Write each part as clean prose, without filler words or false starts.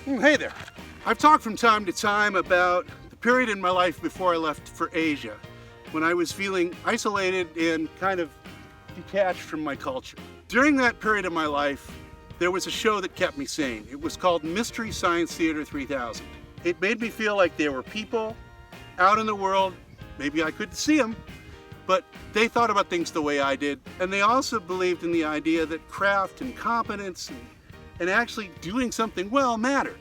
Hey there. I've talked from time to time about the period in my life before I left for Asia, when I was feeling isolated and kind of detached from my culture. During that period of my life, there was a show that kept me sane. It was called Mystery Science Theater 3000. It made me feel like there were people out in the world, maybe I couldn't see them, but they thought about things the way I did. And they also believed in the idea that craft and competence and actually doing something well mattered.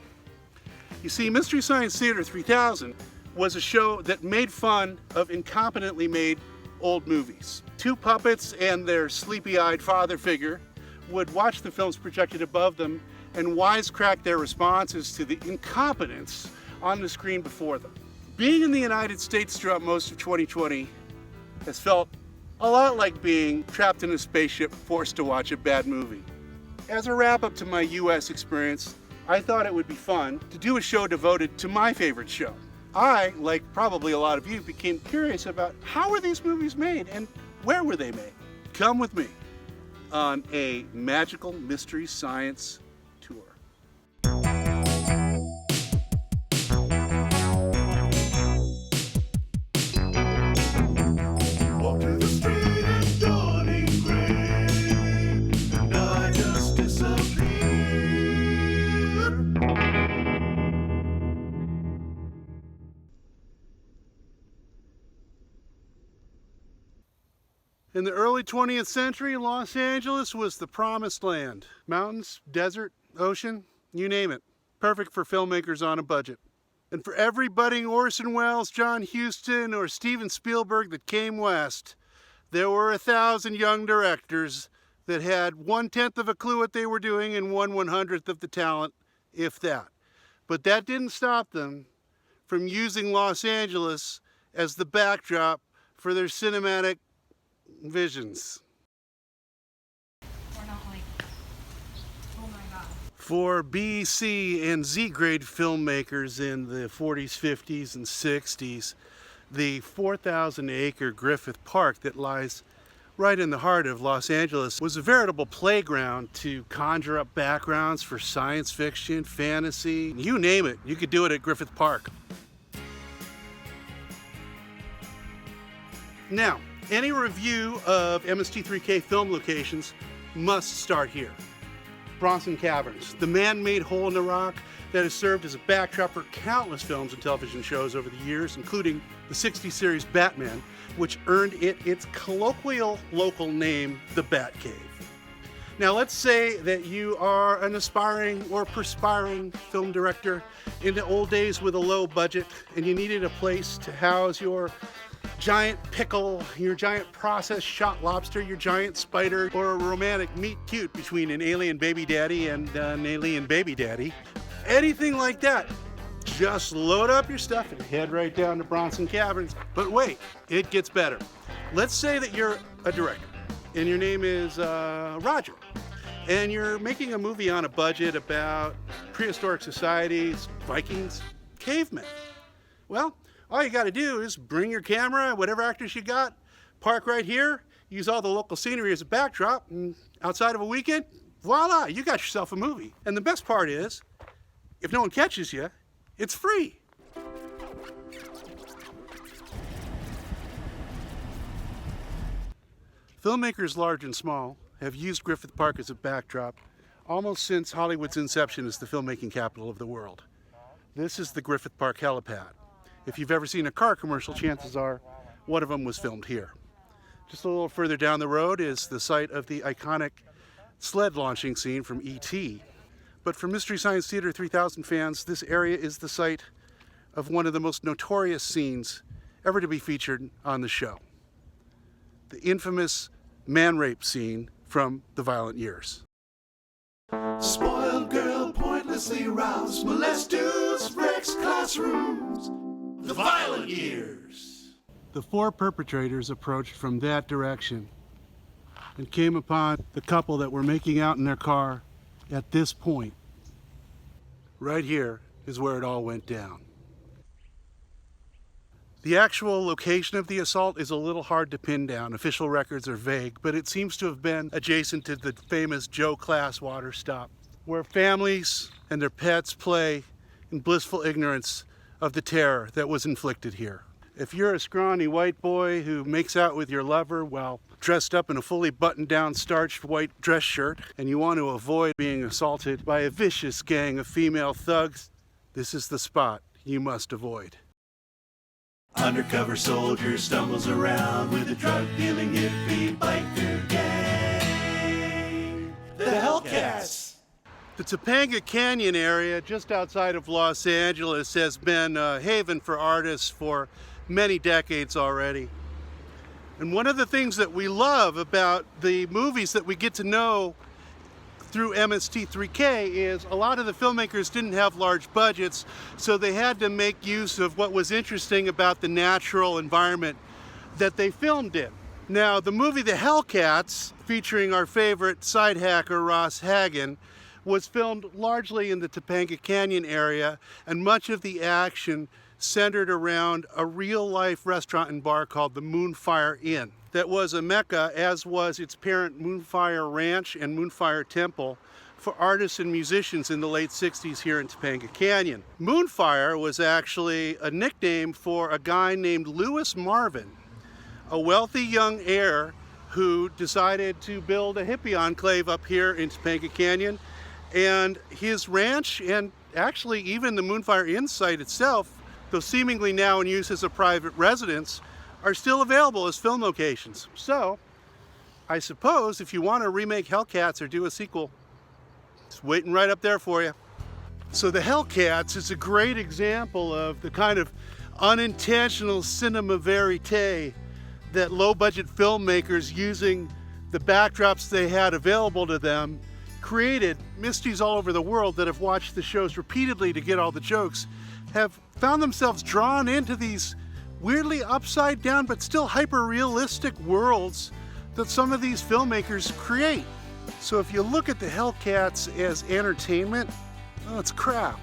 You see, Mystery Science Theater 3000 was a show that made fun of incompetently made old movies. Two puppets and their sleepy-eyed father figure would watch the films projected above them and wisecrack their responses to the incompetence on the screen before them. Being in the United States throughout most of 2020 has felt a lot like being trapped in a spaceship forced to watch a bad movie. As a wrap-up to my US experience, I thought it would be fun to do a show devoted to my favorite show. I, like probably a lot of you, became curious about how were these movies made and where were they made? Come with me on a magical mystery science tour. Walk through the street in dawning gray, and I just disappear. In the early 20th century, Los Angeles was the promised land. Mountains, desert, ocean, you name it. Perfect for filmmakers on a budget. And for every budding Orson Welles, John Huston, or Steven Spielberg that came west, there were 1,000 young directors that had 1/10 of a clue what they were doing and 1/100th of the talent, if that. But that didn't stop them from using Los Angeles as the backdrop for their cinematic visions. We're not like, oh my god. For B, C, and Z grade filmmakers in the 40s, 50s, and 60s, the 4,000-acre Griffith Park that lies right in the heart of Los Angeles was a veritable playground to conjure up backgrounds for science fiction, fantasy, you name it, you could do it at Griffith Park. Now, any review of MST3K film locations must start here. Bronson Caverns, the man-made hole in the rock that has served as a backdrop for countless films and television shows over the years, including the 60 series Batman, which earned it its colloquial local name, the Bat Cave. Now let's say that you are an aspiring or perspiring film director in the old days with a low budget and you needed a place to house your giant pickle, your giant processed shot lobster, your giant spider, or a romantic meet cute between an alien baby daddy and an alien baby daddy. Anything like that. Just load up your stuff and head right down to Bronson Caverns. But wait, it gets better. Let's say that you're a director and your name is Roger, and you're making a movie on a budget about prehistoric societies, Vikings, cavemen. Well, all you got to do is bring your camera, whatever actors you got, park right here, use all the local scenery as a backdrop, and outside of a weekend, voila, you got yourself a movie. And the best part is, if no one catches you, it's free. Filmmakers large and small have used Griffith Park as a backdrop almost since Hollywood's inception as the filmmaking capital of the world. This is the Griffith Park helipad. If you've ever seen a car commercial, chances are one of them was filmed here. Just a little further down the road is the site of the iconic sled launching scene from E.T. But for Mystery Science Theater 3000 fans, this area is the site of one of the most notorious scenes ever to be featured on the show. The infamous man rape scene from The Violent Years. Spoiled girl pointlessly roused, molest dudes, wrecks classrooms. The Violent Years. The four perpetrators approached from that direction and came upon the couple that were making out in their car at this point. Right here is where it all went down. The actual location of the assault is a little hard to pin down. Official records are vague, but it seems to have been adjacent to the famous Joe Class water stop where families and their pets play in blissful ignorance of the terror that was inflicted here. If you're a scrawny white boy who makes out with your lover while dressed up in a fully buttoned down starched white dress shirt and you want to avoid being assaulted by a vicious gang of female thugs, this is the spot you must avoid. Undercover soldier stumbles around with a drug-dealing hippie biker gang. The Hellcats. The Topanga Canyon area just outside of Los Angeles has been a haven for artists for many decades already. And one of the things that we love about the movies that we get to know through MST3K is a lot of the filmmakers didn't have large budgets, so they had to make use of what was interesting about the natural environment that they filmed in. Now, the movie The Hellcats, featuring our favorite side hacker Ross Hagen, was filmed largely in the Topanga Canyon area, and much of the action centered around a real-life restaurant and bar called the Moonfire Inn. That was a mecca, as was its parent Moonfire Ranch and Moonfire Temple, for artists and musicians in the late 60s here in Topanga Canyon. Moonfire was actually a nickname for a guy named Lewis Marvin, a wealthy young heir who decided to build a hippie enclave up here in Topanga Canyon. And his ranch, and actually even the Moonfire Inn site itself, though seemingly now in use as a private residence, are still available as film locations. So, I suppose if you want to remake Hellcats or do a sequel, it's waiting right up there for you. So the Hellcats is a great example of the kind of unintentional cinema verite that low-budget filmmakers, using the backdrops they had available to them, created. Misties all over the world that have watched the shows repeatedly to get all the jokes have found themselves drawn into these weirdly upside down but still hyper-realistic worlds that some of these filmmakers create. So if you look at the Hellcats as entertainment, well, it's crap.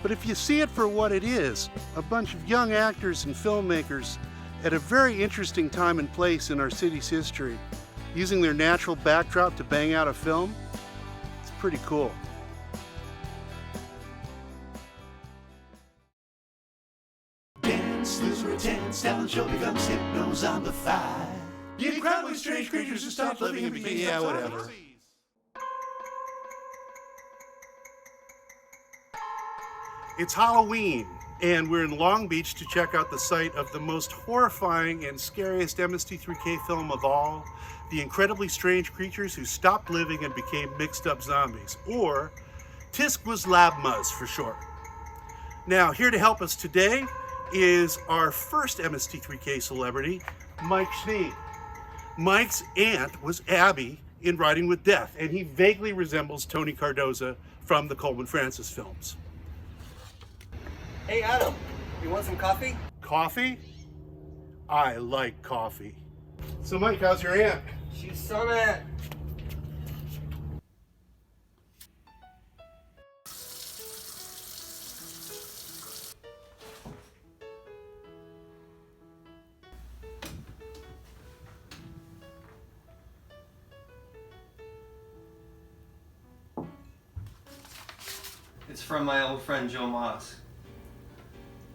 But if you see it for what it is, a bunch of young actors and filmmakers at a very interesting time and place in our city's history, using their natural backdrop to bang out a film, it's pretty cool. Dance, loser attends, talent show becomes hypnos on the fly. You incredibly strange creatures who stopped living and became Yeah, whatever. zombies. It's Halloween, and we're in Long Beach to check out the site of the most horrifying and scariest MST3K film of all, The Incredibly Strange Creatures Who Stopped Living and Became Mixed Up Zombies, or Tisquizlabmas for short. Now, here to help us today is our first MST3K celebrity, Mike Schnee. Mike's aunt was Abby in Riding with Death, and he vaguely resembles Tony Cardoza from the Coleman Francis films. Hey Adam, you want some coffee? Coffee? I like coffee. So Mike, how's your aunt? She's so mad. It's from my old friend Joe Moss.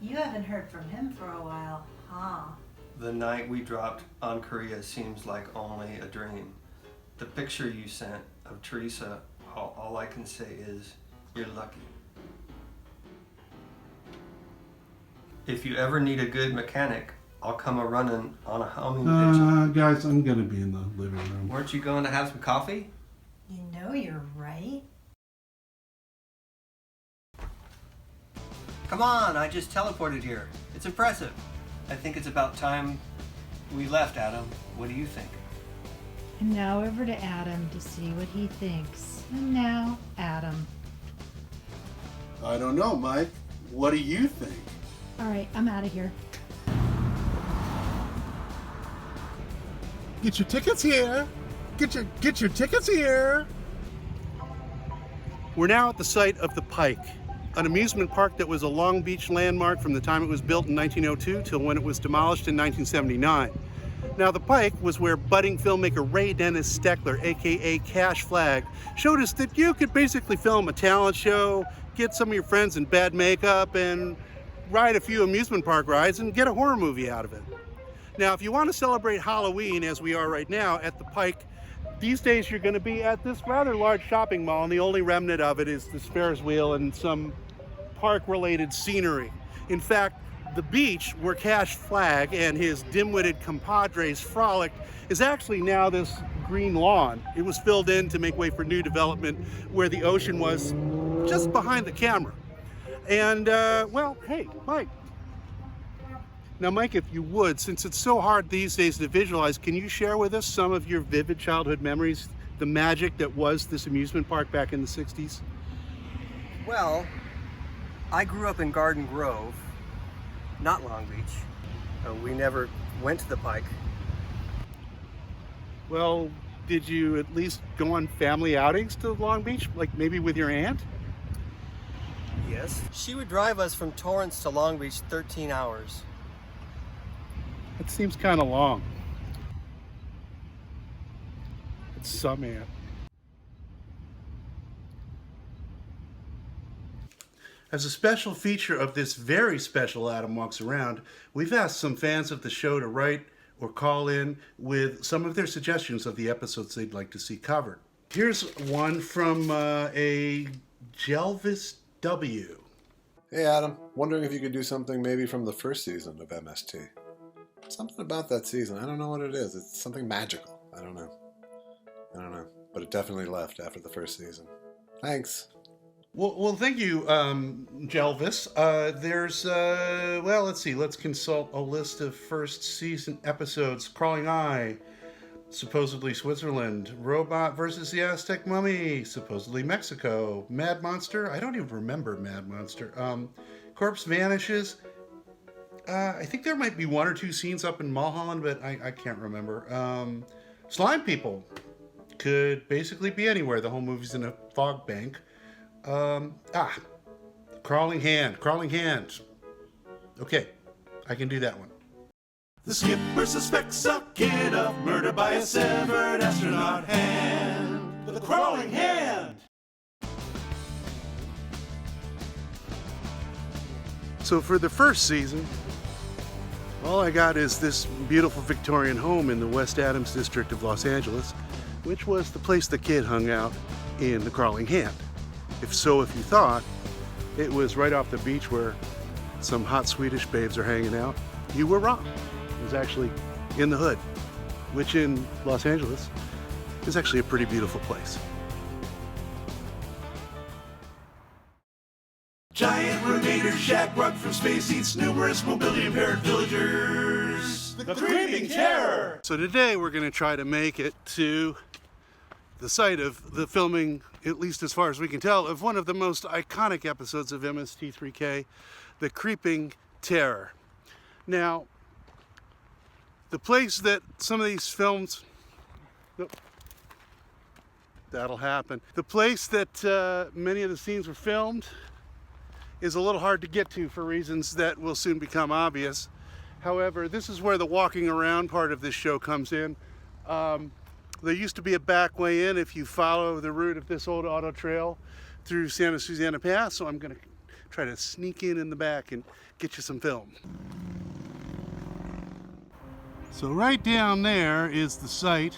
You haven't heard from him for a while, huh? The night we dropped on Korea seems like only a dream. The picture you sent of Teresa, all I can say is, you're lucky. If you ever need a good mechanic, I'll come a-running on a humming pigeon. Guys, I'm gonna be in the living room. Weren't you going to have some coffee? You know you're right. Come on, I just teleported here. It's impressive. I think it's about time we left, Adam. What do you think? And now over to Adam to see what he thinks. And now, Adam. I don't know, Mike. What do you think? All right, I'm out of here. Get your tickets here. Get your tickets here. We're now at the site of the Pike, an amusement park that was a Long Beach landmark from the time it was built in 1902 till when it was demolished in 1979. Now, the Pike was where budding filmmaker Ray Dennis Steckler, aka Cash Flag, showed us that you could basically film a talent show, get some of your friends in bad makeup, and ride a few amusement park rides and get a horror movie out of it. Now, if you want to celebrate Halloween, as we are right now at the Pike, these days you're going to be at this rather large shopping mall, and the only remnant of it is this Ferris wheel and some park-related scenery. In fact, the beach where Cash Flag and his dim-witted compadres frolicked is actually now this green lawn. It was filled in to make way for new development where the ocean was just behind the camera. And, well, hey, Mike. Now, Mike, if you would, since it's so hard these days to visualize, can you share with us some of your vivid childhood memories, the magic that was this amusement park back in the 60s? Well, I grew up in Garden Grove, not Long Beach. We never went to the Pike. Well, did you at least go on family outings to Long Beach, like maybe with your aunt? Yes. She would drive us from Torrance to Long Beach 13 hours. That seems kind of long. It's some aunt. As a special feature of this very special Adam Walks Around, we've asked some fans of the show to write or call in with some of their suggestions of the episodes they'd like to see covered. Here's one from a Jelvis W. Hey Adam, wondering if you could do something maybe from the first season of MST. Something about that season, I don't know what it is. It's something magical. I don't know. But it definitely left after the first season. Thanks. Well, thank you, Jelvis. There's, well, let's see. Let's consult a list of first season episodes. Crawling Eye, supposedly Switzerland. Robot versus the Aztec Mummy, supposedly Mexico. Mad Monster, I don't even remember Mad Monster. Corpse Vanishes. I think there might be one or two scenes up in Mulholland, but I can't remember. Slime People could basically be anywhere. The whole movie's in a fog bank. Crawling Hand. Okay, I can do that one. The skipper suspects a kid of murder by a severed astronaut hand. The crawling hand. So for the first season, all I got is this beautiful Victorian home in the West Adams district of Los Angeles, which was the place the kid hung out in The Crawling Hand. If you thought it was right off the beach where some hot Swedish babes are hanging out, you were wrong. It was actually in the hood, which in Los Angeles is actually a pretty beautiful place. Giant ruminator shack rug from space eats numerous mobility impaired villagers. The Creeping Terror. So today we're going to try to make it to the site of the filming, at least as far as we can tell, of one of the most iconic episodes of MST3K, The Creeping Terror. Now, the place that some of these films... That'll happen. The place that many of the scenes were filmed is a little hard to get to for reasons that will soon become obvious. However, this is where the walking around part of this show comes in. There used to be a back way in if you follow the route of this old auto trail through Santa Susana Pass, so I'm going to try to sneak in the back and get you some film. So right down there is the site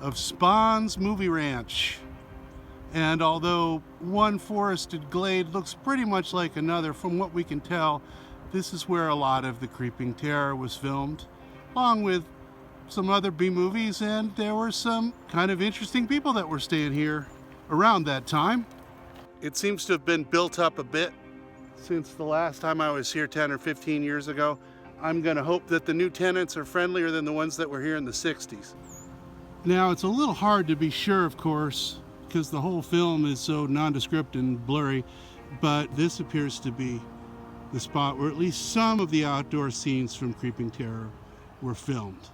of Spawn's Movie Ranch. And although one forested glade looks pretty much like another, from what we can tell, this is where a lot of The Creeping Terror was filmed, along with some other B-movies, and there were some kind of interesting people that were staying here around that time. It seems to have been built up a bit since the last time I was here 10 or 15 years ago. I'm going to hope that the new tenants are friendlier than the ones that were here in the 60s. Now, it's a little hard to be sure, of course, because the whole film is so nondescript and blurry, but this appears to be the spot where at least some of the outdoor scenes from Creeping Terror were filmed.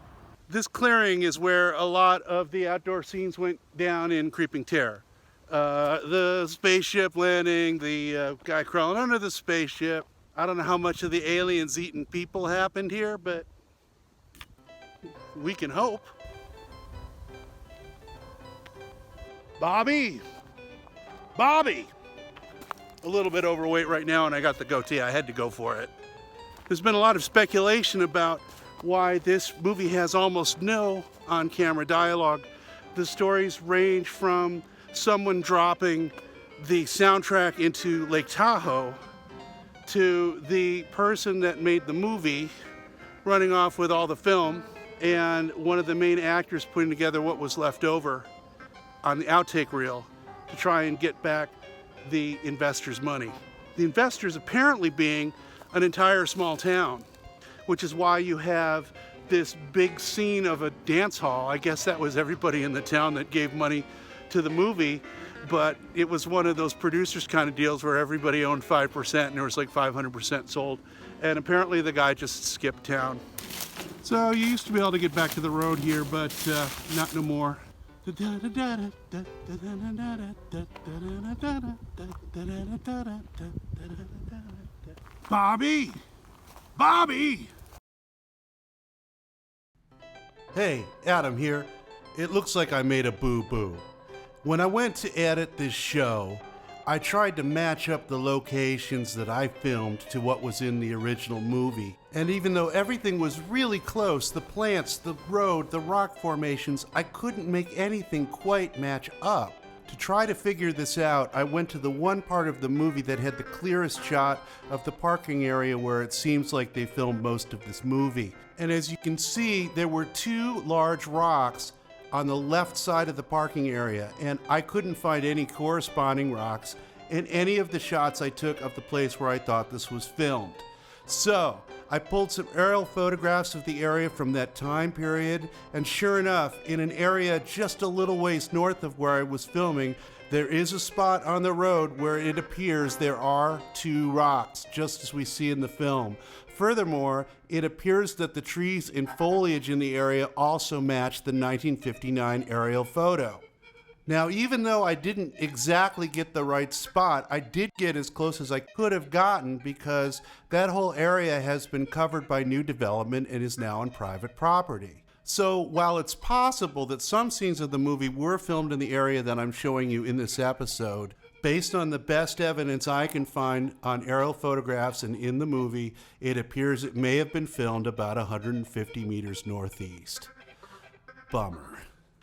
This clearing is where a lot of the outdoor scenes went down in Creeping Terror. The spaceship landing, the guy crawling under the spaceship. I don't know how much of the aliens eating people happened here, but We can hope. Bobby! Bobby! A little bit overweight right now, and I got the goatee. I had to go for it. There's been a lot of speculation about why this movie has almost no on-camera dialogue. The stories range from someone dropping the soundtrack into Lake Tahoe to the person that made the movie running off with all the film, and one of the main actors putting together what was left over on the outtake reel to try and get back the investors' money. The investors apparently being an entire small town, which is why you have this big scene of a dance hall. I guess that was everybody in the town that gave money to the movie, but it was one of those producers kind of deals where everybody owned 5% and there was like 500% sold. And apparently the guy just skipped town. So you used to be able to get back to the road here, but not no more. Bobby! Bobby! Hey, Adam here. It looks like I made a boo-boo. When I went to edit this show, I tried to match up the locations that I filmed to what was in the original movie. And even though everything was really close, the plants, the road, the rock formations, I couldn't make anything quite match up. To try to figure this out, I went to the one part of the movie that had the clearest shot of the parking area where it seems like they filmed most of this movie. And as you can see, there were two large rocks on the left side of the parking area, and I couldn't find any corresponding rocks in any of the shots I took of the place where I thought this was filmed. So I pulled some aerial photographs of the area from that time period, and sure enough, in an area just a little ways north of where I was filming, there is a spot on the road where it appears there are two rocks, just as we see in the film. Furthermore, it appears that the trees and foliage in the area also match the 1959 aerial photo. Now, even though I didn't exactly get the right spot, I did get as close as I could have gotten because that whole area has been covered by new development and is now on private property. So while it's possible that some scenes of the movie were filmed in the area that I'm showing you in this episode, based on the best evidence I can find on aerial photographs and in the movie, it appears it may have been filmed about 150 meters northeast. Bummer.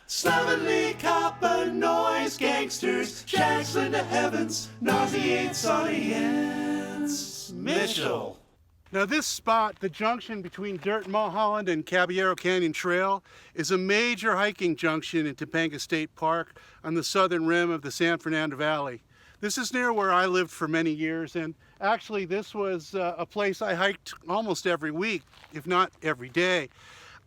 Slovenly copper noise gangsters, shacks into heavens, nauseates audience. Mitchell. Now this spot, the junction between Dirt Mulholland and Caballero Canyon Trail, is a major hiking junction in Topanga State Park on the southern rim of the San Fernando Valley. This is near where I lived for many years, and actually this was a place I hiked almost every week, if not every day.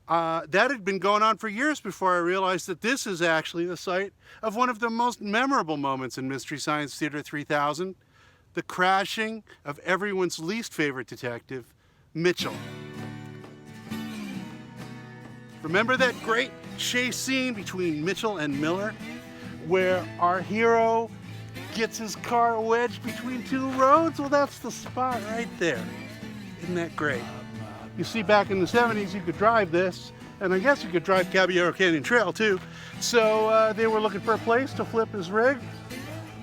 That had been going on for years before I realized that this is actually the site of one of the most memorable moments in Mystery Science Theater 3000, the crashing of everyone's least favorite detective, Mitchell. Remember that great chase scene between Mitchell and Miller, where our hero gets his car wedged between two roads? Well, that's the spot right there. Isn't that great? You see, back in the 70s, you could drive this, and I guess you could drive Caballero Canyon Trail too. So they were looking for a place to flip his rig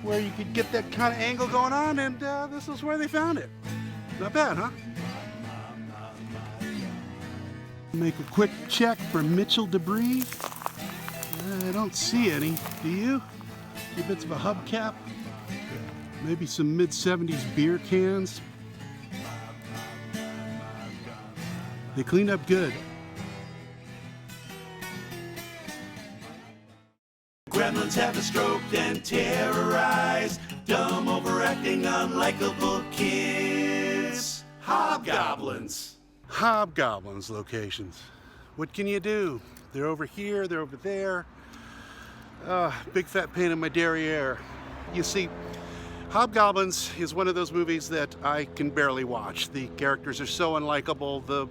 where you could get that kind of angle going on, and this is where they found it. Not bad, huh? Make a quick check for Mitchell debris. I don't see any. Do you? A few bits of a hubcap. Maybe some mid-70s beer cans. They cleaned up good. Gremlins have a stroke and terrorize dumb, overacting, unlikable kids. Hobgoblins. Hobgoblins locations. What can you do? They're over here, they're over there. Big fat pain in my derriere. You see, Hobgoblins is one of those movies that I can barely watch. The characters are so unlikable. The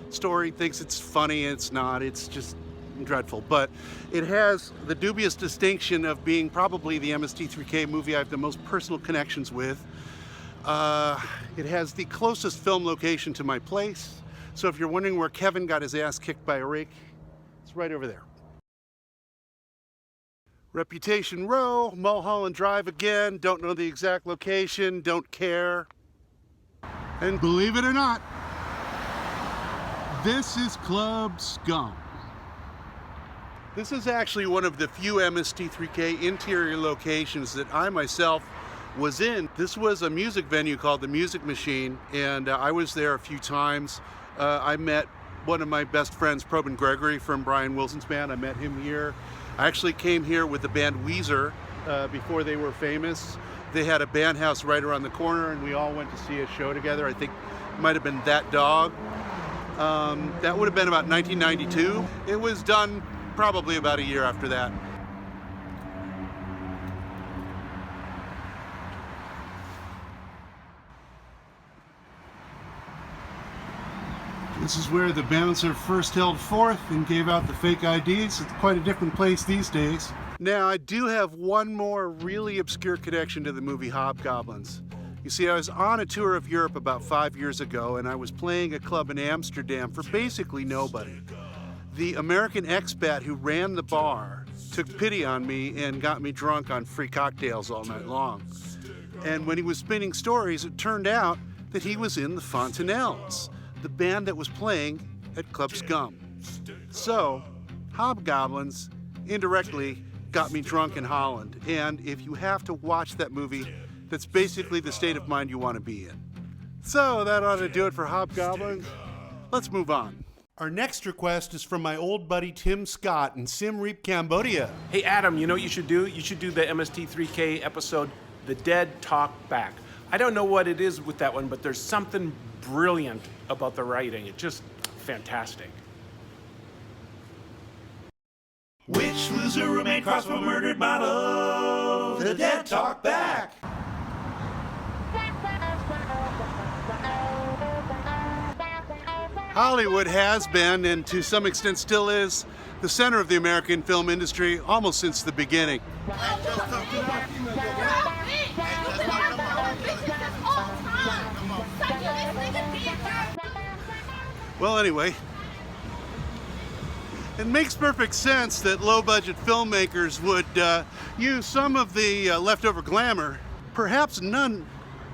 story thinks it's funny, it's not. It's just dreadful. But it has the dubious distinction of being probably the MST3K movie I have the most personal connections with. It has the closest film location to my place. So if you're wondering where Kevin got his ass kicked by a rake, It's right over there. Reputation Row, Mulholland Drive again. Don't know the exact location, don't care. And believe it or not, this is Club Scum. This is actually one of the few MST3K interior locations that I myself was in. This was a music venue called the Music Machine, and I was there a few times. I met one of my best friends, Probin Gregory from Brian Wilson's band. I met him here. I actually came here with the band Weezer before they were famous. They had a band house right around the corner, and we all went to see a show together. I think it might have been That Dog. That would have been about 1992. It was done probably about a year after that. This is where the bouncer first held forth and gave out the fake IDs. It's quite a different place these days. Now, I do have one more really obscure connection to the movie Hobgoblins. You see, I was on a tour of Europe about 5 years ago, and I was playing a club in Amsterdam for basically nobody. The American expat who ran the bar took pity on me and got me drunk on free cocktails all night long. And when he was spinning stories, it turned out that he was in the Fontanelles, the band that was playing at Club Scum. So, Hobgoblins indirectly got me drunk in Holland. And if you have to watch that movie, that's basically the state of mind you want to be in. So that ought to do it for Hobgoblins. Let's move on. Our next request is from my old buddy Tim Scott in Siem Reap, Cambodia. Hey, Adam, you know what you should do? You should do the MST3K episode, The Dead Talk Back. I don't know what it is with that one, but there's something brilliant about the writing. It's just fantastic. Which loser remained cross for murdered model? The Dead Talk Back. Hollywood has been, and to some extent still is, the center of the American film industry almost since the beginning. Well, anyway, it makes perfect sense that low-budget filmmakers would use some of the leftover glamour, perhaps none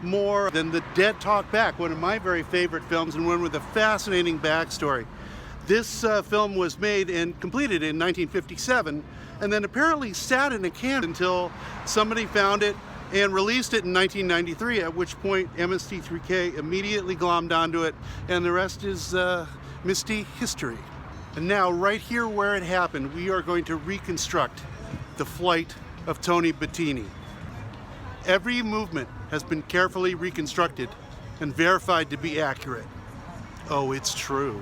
more than The Dead Talk Back, one of my very favorite films and one with a fascinating backstory. This film was made and completed in 1957 and then apparently sat in a can until somebody found it and released it in 1993, at which point MST3K immediately glommed onto it, and the rest is misty history. And now, right here where it happened, we are going to reconstruct the flight of Tony Bettini. Every movement has been carefully reconstructed and verified to be accurate. Oh, it's true.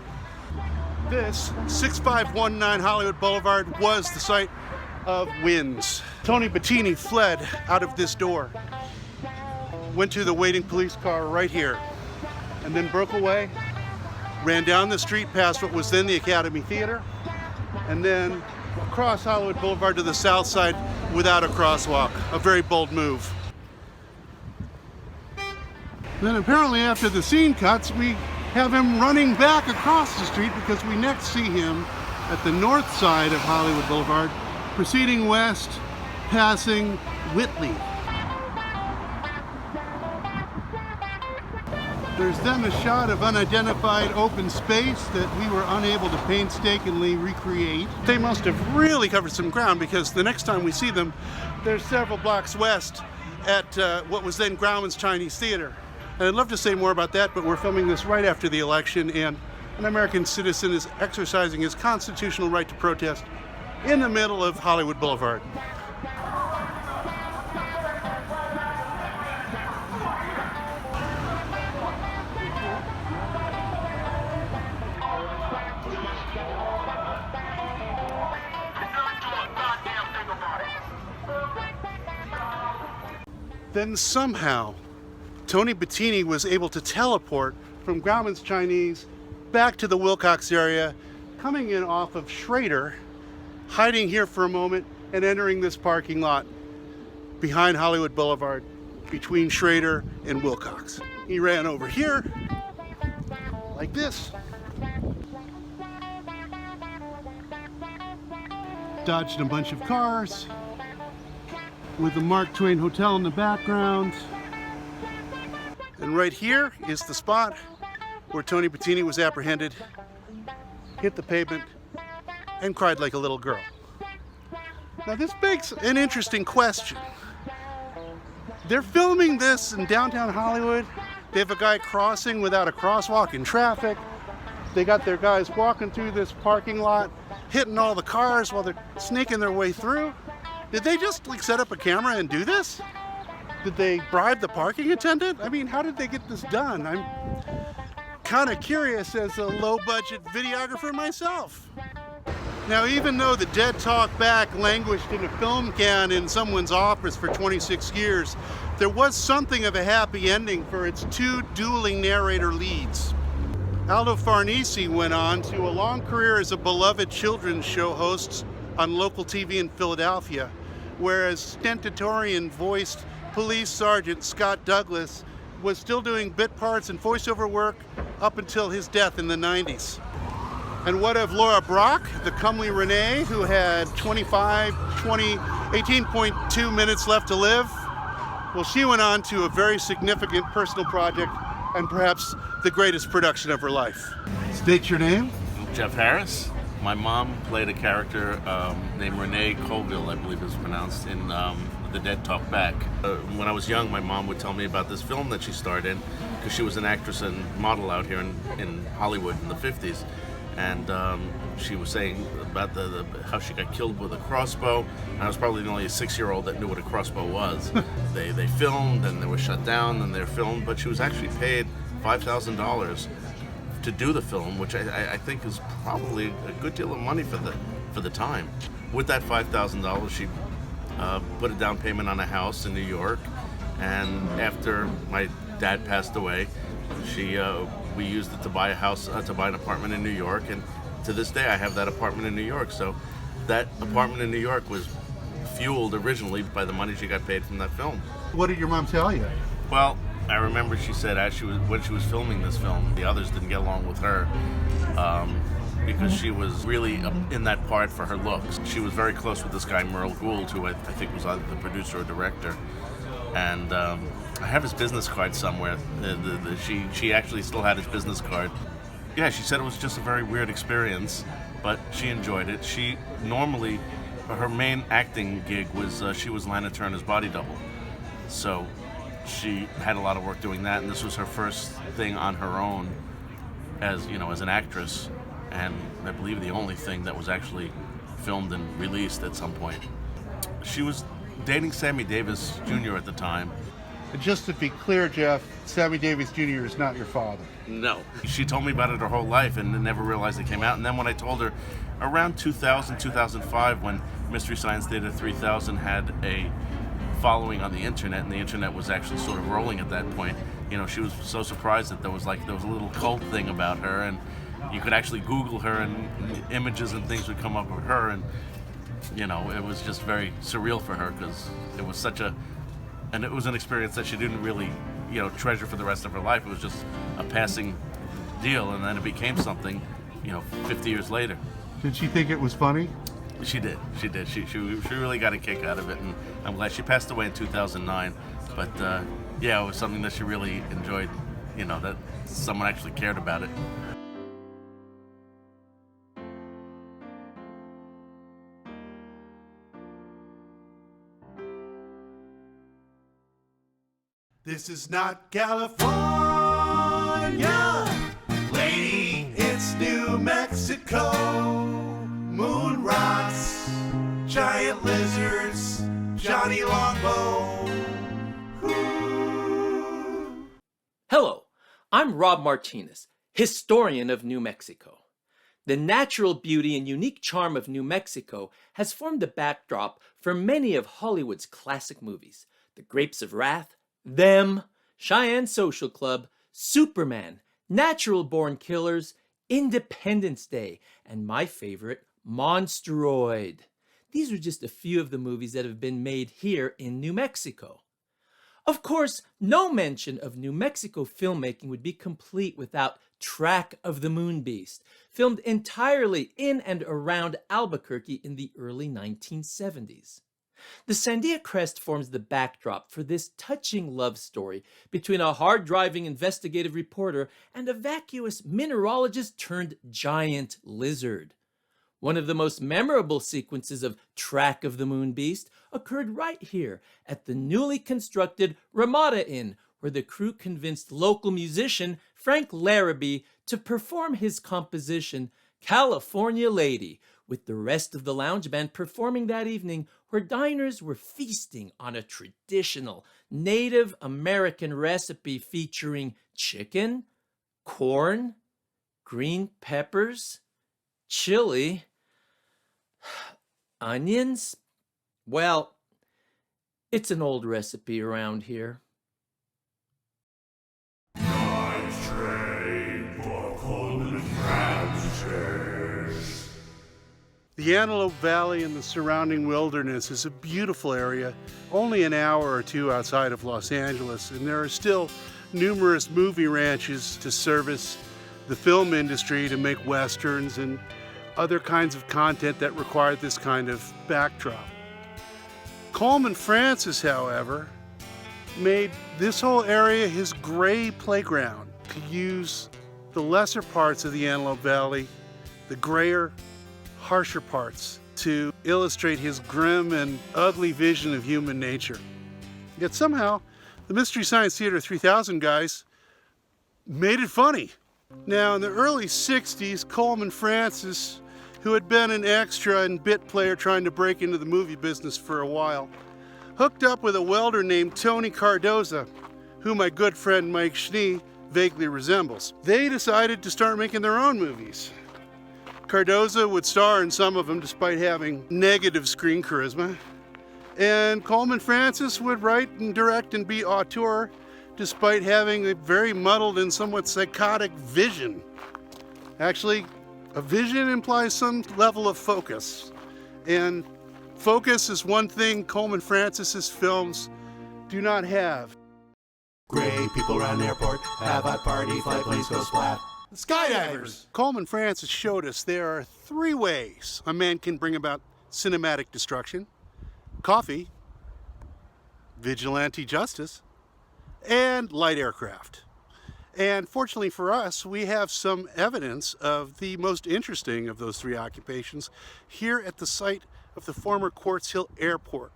This 6519 Hollywood Boulevard was the site of Winds. Tony Bettini fled out of this door, went to the waiting police car right here, and then broke away, ran down the street past what was then the Academy Theater, and then across Hollywood Boulevard to the south side without a crosswalk. A very bold move. Then apparently after the scene cuts, we have him running back across the street because we next see him at the north side of Hollywood Boulevard, proceeding west, passing Whitley. There's then a shot of unidentified open space that we were unable to painstakingly recreate. They must have really covered some ground because the next time we see them, they're several blocks west at what was then Grauman's Chinese Theater. And I'd love to say more about that, but we're filming this right after the election, and an American citizen is exercising his constitutional right to protest in the middle of Hollywood Boulevard. Then somehow, Tony Bettini was able to teleport from Grauman's Chinese back to the Wilcox area, coming in off of Schrader, hiding here for a moment, and entering this parking lot behind Hollywood Boulevard between Schrader and Wilcox. He ran over here, like this, dodging a bunch of cars with the Mark Twain Hotel in the background. And right here is the spot where Tony Bettini was apprehended, hit the pavement, and cried like a little girl. Now this begs an interesting question. They're filming this in downtown Hollywood. They have a guy crossing without a crosswalk in traffic. They got their guys walking through this parking lot, hitting all the cars while they're sneaking their way through. Did they just like set up a camera and do this? Did they bribe the parking attendant? I mean, how did they get this done? I'm kind of curious as a low-budget videographer myself. Now, even though The Dead Talk Back languished in a film can in someone's office for 26 years, there was something of a happy ending for its two dueling narrator leads. Aldo Farnese went on to a long career as a beloved children's show host on local TV in Philadelphia, whereas stentorian voiced Police Sergeant Scott Douglas was still doing bit parts and voiceover work up until his death in the 90s. And what of Laura Brock, the comely Renee, who had 18.2 minutes left to live? Well, she went on to a very significant personal project and perhaps the greatest production of her life. State your name. Jeff Harris. My mom played a character named Renee Colville, I believe it's pronounced, in The Dead Talk Back. When I was young, my mom would tell me about this film that she starred in, because she was an actress and model out here in Hollywood in the 50s. And she was saying about how she got killed with a crossbow. And I was probably the only 6-year-old that knew what a crossbow was. They filmed, and they were shut down, and they were filmed, but she was actually paid $5,000 to do the film, which I think is probably a good deal of money for the time. With that $5,000, she put a down payment on a house in New York, and after my dad passed away, we used it to buy a house, to buy an apartment in New York, and to this day I have that apartment in New York. So that apartment in New York was fueled originally by the money she got paid from that film. What did your mom tell you? Well, I remember she said when she was filming this film, the others didn't get along with her because she was really in that part for her looks. She was very close with this guy Merle Gould, who I think was either the producer or director. And I have his business card somewhere. She actually still had his business card. Yeah, she said it was just a very weird experience, but she enjoyed it. She normally, her main acting gig was she was Lana Turner's body double. So she had a lot of work doing that, and this was her first thing on her own as an actress, and I believe the only thing that was actually filmed and released at some point. She was dating Sammy Davis Jr. at the time. And just to be clear, Jeff, Sammy Davis Jr. is not your father. No. She told me about it her whole life and never realized it came out. And then when I told her around 2000, 2005, when Mystery Science Theater 3000 had a following on the internet, and the internet was actually sort of rolling at that point, she was so surprised that there was a little cult thing about her, and you could actually Google her and images and things would come up with her, and it was just very surreal for her because it was and it was an experience that she didn't really, treasure for the rest of her life. It was just a passing deal, and then it became something, 50 years later. Did she think it was funny? She did. She really got a kick out of it, and I'm glad she passed away in 2009. But it was something that she really enjoyed, that someone actually cared about it. This is not California, lady, it's New Mexico. Moon rocks, giant lizards, Johnny Longbow. Ooh. Hello, I'm Rob Martinez, historian of New Mexico. The natural beauty and unique charm of New Mexico has formed the backdrop for many of Hollywood's classic movies: The Grapes of Wrath, Them, Cheyenne Social Club, Superman, Natural Born Killers, Independence Day, and my favorite, Monsteroid. These are just a few of the movies that have been made here in New Mexico. Of course, no mention of New Mexico filmmaking would be complete without Track of the Moon Beast, filmed entirely in and around Albuquerque in the early 1970s. The Sandia Crest forms the backdrop for this touching love story between a hard-driving investigative reporter and a vacuous mineralogist turned giant lizard. One of the most memorable sequences of Track of the Moon Beast occurred right here at the newly constructed Ramada Inn, where the crew convinced local musician Frank Larrabee to perform his composition California Lady, with the rest of the lounge band performing that evening, where diners were feasting on a traditional Native American recipe featuring chicken, corn, green peppers, chili, onions. Well, it's an old recipe around here. Nice train for Coleman and Francis. The Antelope Valley and the surrounding wilderness is a beautiful area, only an hour or two outside of Los Angeles, and there are still numerous movie ranches to service the film industry to make westerns and other kinds of content that require this kind of backdrop. Coleman Francis, however, made this whole area his gray playground to use the lesser parts of the Antelope Valley, the grayer, harsher parts, to illustrate his grim and ugly vision of human nature. Yet somehow, the Mystery Science Theater 3000 guys made it funny. Now, in the early 60s, Coleman Francis, who had been an extra and bit player trying to break into the movie business for a while, hooked up with a welder named Tony Cardoza, who my good friend Mike Schnee vaguely resembles. They decided to start making their own movies. Cardoza would star in some of them despite having negative screen charisma, and Coleman Francis would write and direct and be auteur despite having a very muddled and somewhat psychotic vision. Actually, a vision implies some level of focus, and focus is one thing Coleman Francis's films do not have. Gray people around airport, have a party, fly planes go splat. Skydivers! Coleman Francis showed us there are 3 ways a man can bring about cinematic destruction: coffee, vigilante justice, and light aircraft. And fortunately for us, we have some evidence of the most interesting of those 3 occupations here at the site of the former Quartz Hill Airport,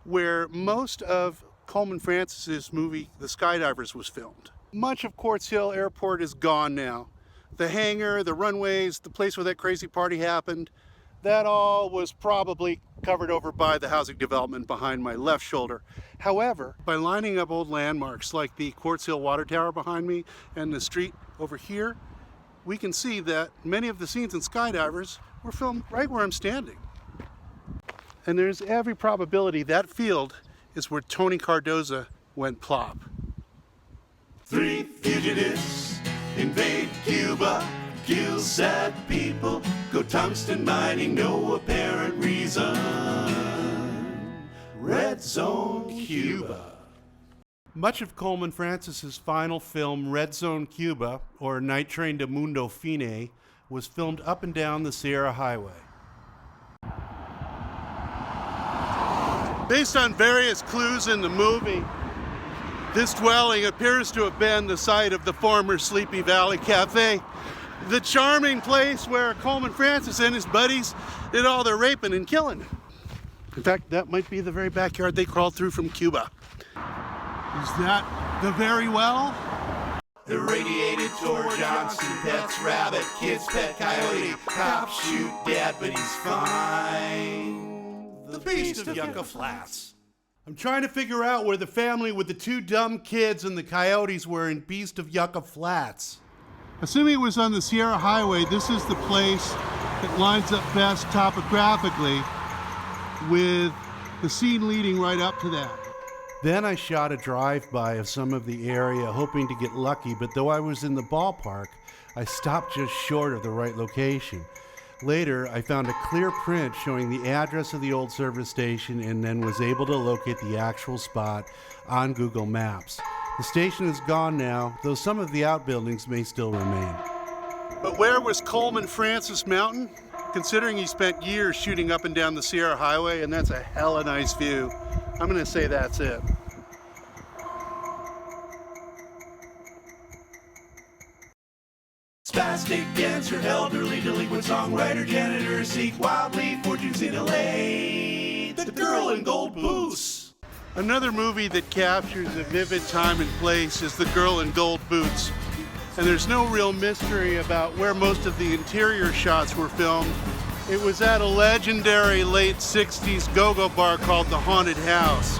where most of Coleman Francis's movie, The Skydivers, was filmed. Much of Quartz Hill Airport is gone now. The hangar, the runways, the place where that crazy party happened, that all was probably covered over by the housing development behind my left shoulder. However, by lining up old landmarks like the Quartz Hill Water Tower behind me and the street over here, we can see that many of the scenes in Skydivers were filmed right where I'm standing. And there's every probability that field is where Tony Cardoza went plop. 3 fugitives invade Cuba, kill sad people, go tungsten mining, no apparent reason. Red Zone Cuba. Much of Coleman Francis's final film, Red Zone Cuba, or Night Train to Mundo Fine, was filmed up and down the Sierra Highway. Based on various clues in the movie, this dwelling appears to have been the site of the former Sleepy Valley Cafe, the charming place where Coleman Francis and his buddies did all their raping and killing. In fact, that might be the very backyard they crawled through from Cuba. Is that the very well? Irradiated Tor Johnson pets rabbit, kids pet coyote, cops shoot dad, but he's fine. The Beast of Yucca Flats. I'm trying to figure out where the family with the 2 dumb kids and the coyotes were in Beast of Yucca Flats. Assuming it was on the Sierra Highway, this is the place that lines up best topographically with the scene leading right up to that. Then I shot a drive-by of some of the area, hoping to get lucky, but though I was in the ballpark, I stopped just short of the right location. Later, I found a clear print showing the address of the old service station and then was able to locate the actual spot on Google Maps. The station is gone now, though some of the outbuildings may still remain. But where was Coleman Francis Mountain? Considering he spent years shooting up and down the Sierra Highway, and that's a hella nice view, I'm gonna say that's it. Spastic dancer, elderly, delinquent songwriter, janitor, seek wildly fortunes in LA. The Girl in Gold Boots. Another movie that captures a vivid time and place is The Girl in Gold Boots. And there's no real mystery about where most of the interior shots were filmed. It was at a legendary late 60s go-go bar called The Haunted House.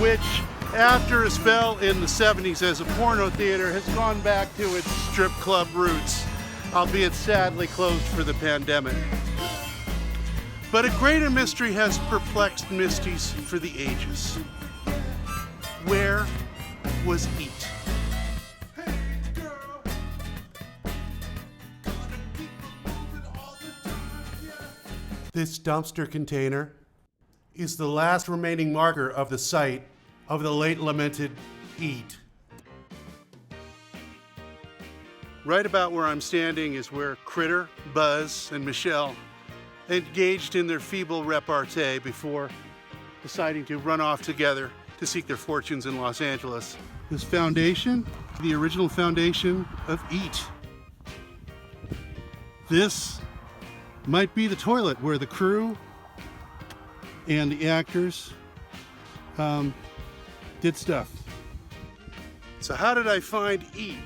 Which, after a spell in the 70s as a porno theater, has gone back to its strip club roots, albeit sadly closed for the pandemic. But a greater mystery has perplexed Misties for the ages. Where was Eat? This dumpster container is the last remaining marker of the site of the late lamented Eat. Right about where I'm standing is where Critter, Buzz, and Michelle engaged in their feeble repartee before deciding to run off together to seek their fortunes in Los Angeles. This foundation, the original foundation of Eat. This might be the toilet where the crew and the actors did stuff. So how did I find Eat?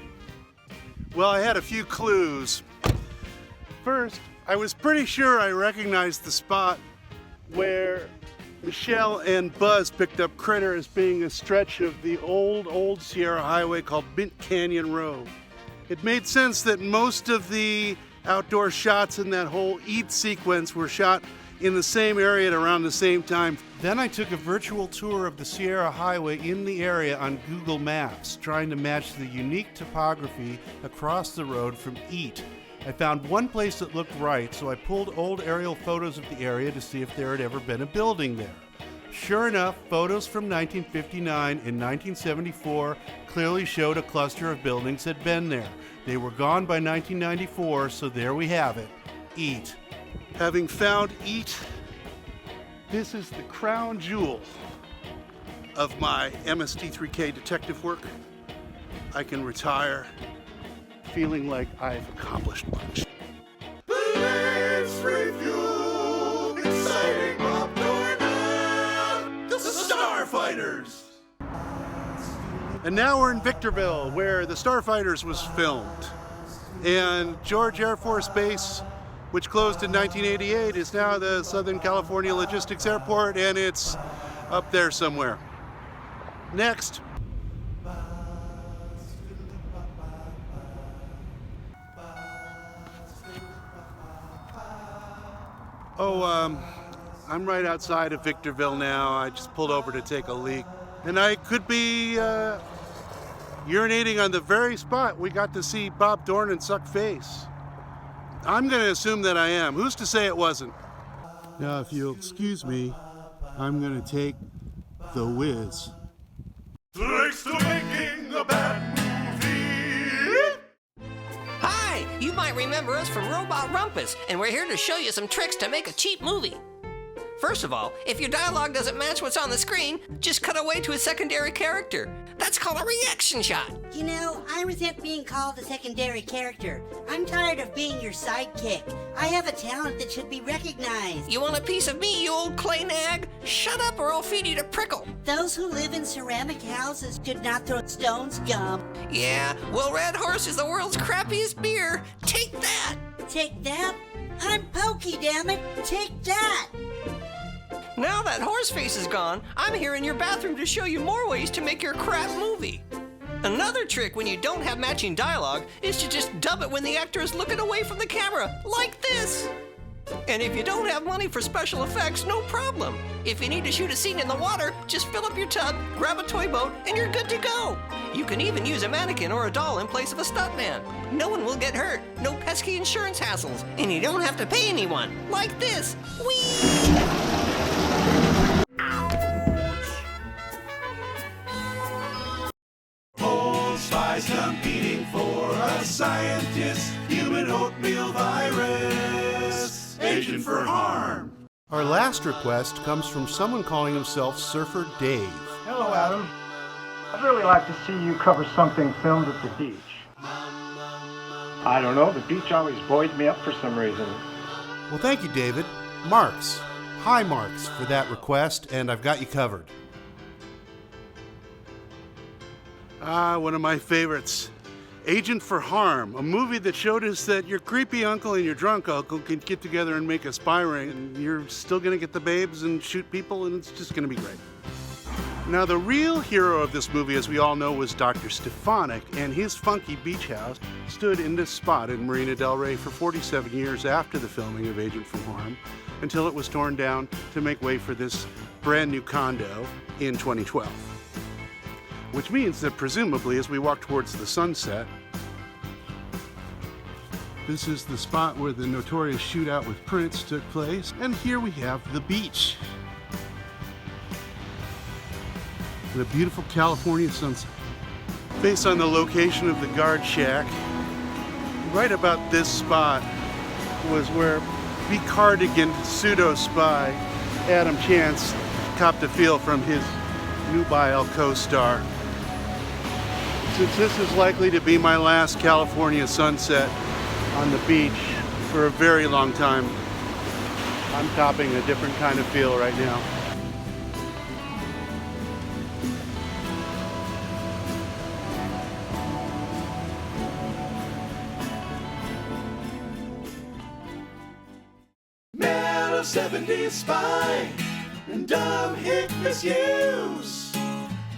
Well, I had a few clues. First, I was pretty sure I recognized the spot where Michelle and Buzz picked up Critter as being a stretch of the old Sierra Highway called Mint Canyon Road. It made sense that most of the outdoor shots in that whole Eat sequence were shot in the same area at around the same time. Then I took a virtual tour of the Sierra Highway in the area on Google Maps, trying to match the unique topography across the road from Eat. I found one place that looked right, so I pulled old aerial photos of the area to see if there had ever been a building there. Sure enough, photos from 1959 and 1974 clearly showed a cluster of buildings had been there. They were gone by 1994, so there we have it, Eat. Having found Eat, this is the crown jewel of my MST3K detective work. I can retire feeling like I've accomplished much. Let's review exciting popcorn and the Starfighters. And now we're in Victorville, where the Starfighters was filmed. And George Air Force Base, which closed in 1988, is now the Southern California Logistics Airport, and it's up there somewhere. Next. I'm right outside of Victorville now. I just pulled over to take a leak. And I could be urinating on the very spot we got to see Bob Dornan suck face. I'm going to assume that I am. Who's to say it wasn't? Now, if you'll excuse me, I'm going to take the whiz. Thanks to making a bad movie. Hi, you might remember us from Robot Rumpus, and we're here to show you some tricks to make a cheap movie. First of all, if your dialogue doesn't match what's on the screen, just cut away to a secondary character. That's called a reaction shot. You know, I resent being called a secondary character. I'm tired of being your sidekick. I have a talent that should be recognized. You want a piece of me, you old clay nag? Shut up or I'll feed you to Prickle. Those who live in ceramic houses should not throw stones, Gum. Yeah, well, Red Horse is the world's crappiest beer. Take that. Take that? I'm Pokey, damn it. Take that. Now that Horseface is gone, I'm here in your bathroom to show you more ways to make your crap movie. Another trick when you don't have matching dialogue is to just dub it when the actor is looking away from the camera, like this. And if you don't have money for special effects, no problem. If you need to shoot a scene in the water, just fill up your tub, grab a toy boat, and you're good to go. You can even use a mannequin or a doll in place of a stuntman. No one will get hurt, no pesky insurance hassles, and you don't have to pay anyone. Like this. Whee! Old spies competing for a scientist, human oatmeal virus, agent for harm. Our last request comes from someone calling himself Surfer Dave. Hello, Adam. I'd really like to see you cover something filmed at the beach. I don't know, the beach always buoys me up for some reason. Well, thank you, David. Marks. High marks for that request, and I've got you covered. One of my favorites. Agent for Harm, a movie that showed us that your creepy uncle and your drunk uncle can get together and make a spy ring, and you're still gonna get the babes and shoot people, and it's just gonna be great. Now, the real hero of this movie, as we all know, was Dr. Stefanik, and his funky beach house stood in this spot in Marina del Rey for 47 years after the filming of Agent for Harm, until it was torn down to make way for this brand new condo in 2012. Which means that presumably, as we walk towards the sunset, this is the spot where the notorious shootout with Prince took place, and here we have the beach. The beautiful California sunset. Based on the location of the guard shack, right about this spot was where B-Cardigan pseudo-spy Adam Chance copped a feel from his nubile co-star. Since this is likely to be my last California sunset on the beach for a very long time, I'm copping a different kind of feel right now. Man of 70s spy and dumb hick misuse.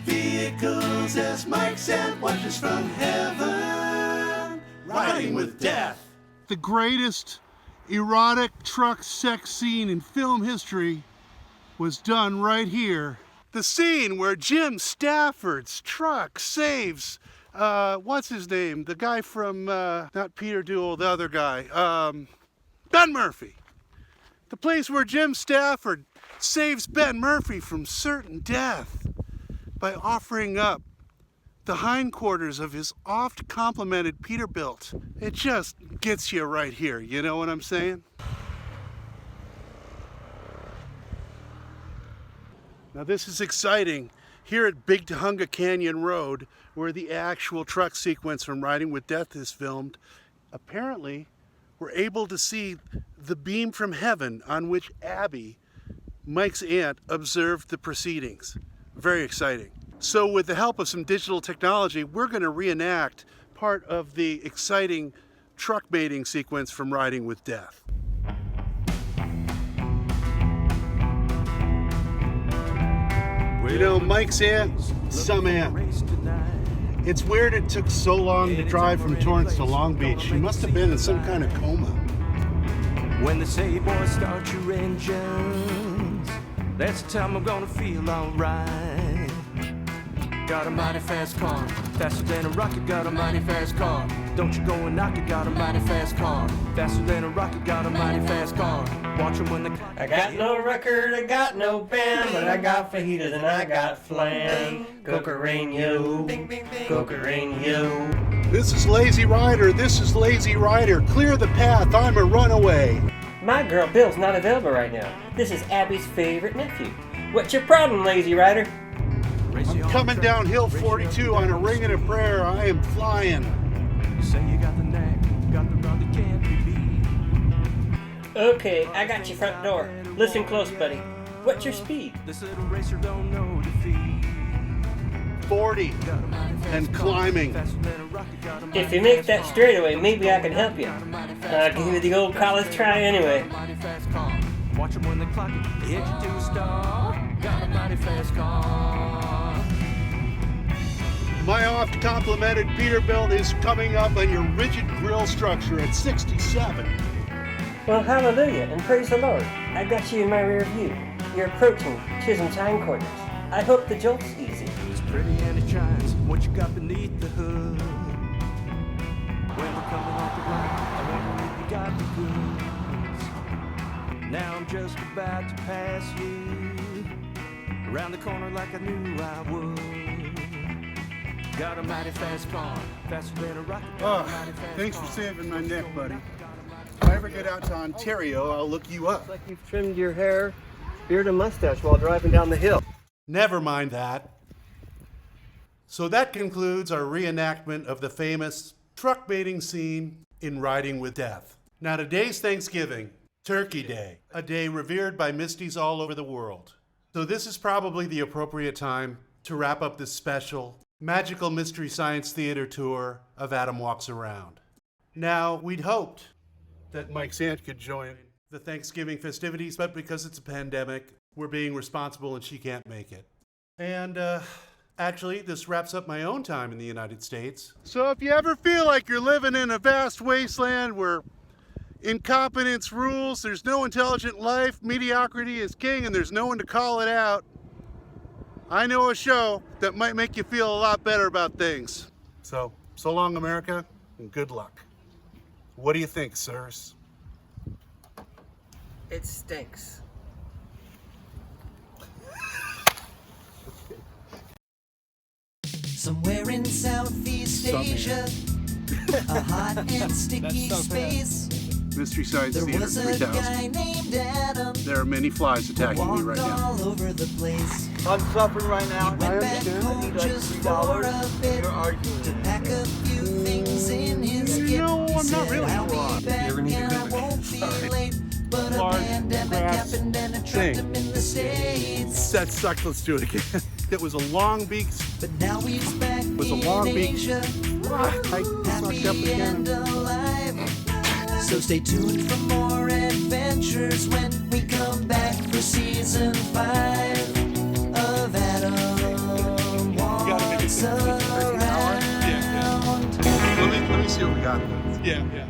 Vehicles as mics and watches from heaven. Riding with death. The greatest erotic truck sex scene in film history was done right here. The scene where Jim Stafford's truck saves, what's his name? The guy from, not Peter Duell, the other guy, Ben Murphy. The place where Jim Stafford saves Ben Murphy from certain death by offering up the hindquarters of his oft-complimented Peterbilt. It just gets you right here, you know what I'm saying? Now this is exciting. Here at Big Tujunga Canyon Road, where the actual truck sequence from Riding with Death is filmed, apparently we're able to see the beam from heaven on which Abby, Mike's aunt, observed the proceedings. Very exciting. So with the help of some digital technology, we're going to reenact part of the exciting truck mating sequence from Riding with Death. You know, Mike's aunt, some aunt. It's weird it took so long to drive from Torrance to Long Beach. She must have been in some kind of coma. When they say, boy, start your engines, that's the time I'm gonna feel alright. Got a mighty fast car, faster than a rocket, got a mighty fast car. Don't you go and knock it, got a mighty fast car. Faster than a rocket, got a mighty fast car. Watch them when the... I got no record, I got no band, but I got fajitas and I got flan. Cocaine-yo, cocaine-yo. This is Lazy Rider, this is Lazy Rider. Clear the path, I'm a runaway. My girl Bill's not available right now. This is Abby's favorite nephew. What's your problem, Lazy Rider? I'm coming down Hill 42 on a ring and a prayer. I am flying. You say you got the knack, got the rod that can't be beat. Okay, I got your front door. Listen close, buddy. What's your speed? This little racer don't know defeat. 40 and climbing. If you make that straightaway, maybe I can help you. I'll give you the old college try anyway. Watch them when they clock it, hit you to a star. Got a mighty fast car. My oft-complimented Peterbilt is coming up on your rigid grille structure at 67. Well, hallelujah and praise the Lord. I got you in my rear view. You're approaching Chisholm's hindquarters. I hope the jolt's easy. It's pretty and it shines what you got beneath the hood. When we're coming off the line, I wonder if you got the goods. Now I'm just about to pass you around the corner like I knew I would. Got a mighty fast car, faster than a rocket. Thanks for saving my neck, buddy. If I ever get out to Ontario, I'll look you up. Looks like you've trimmed your hair, beard, and mustache while driving down the hill. Never mind that. So that concludes our reenactment of the famous truck baiting scene in Riding with Death. Now today's Thanksgiving, Turkey Day, a day revered by Misties all over the world. So this is probably the appropriate time to wrap up this special Magical Mystery Science Theater tour of Adam Walks Around. Now, we'd hoped that Mike's aunt could join the Thanksgiving festivities, but because it's a pandemic, we're being responsible and she can't make it. And, actually, this wraps up my own time in the United States. So if you ever feel like you're living in a vast wasteland where incompetence rules, there's no intelligent life, mediocrity is king, and there's no one to call it out, I know a show that might make you feel a lot better about things. So long, America, and good luck. What do you think, sirs? It stinks. Somewhere in Southeast Asia, a hot and sticky space. Mystery Science There Theater was a 3000. guy named Adam. There are many flies attacking me right now. All over the place. I'm suffering right now. He went back home just for a bit to pack a few things in his kit. He said, I'll be back and I won't be late. But a pandemic happened and it trapped him in the States. That sucked. Let's do it again. It was a long beak. But now he's back It was a long in beak. Asia. Happy and alive. So stay tuned for more adventures when we come back for season 5 of Adam Walks Around. Let me see what we got. Yeah.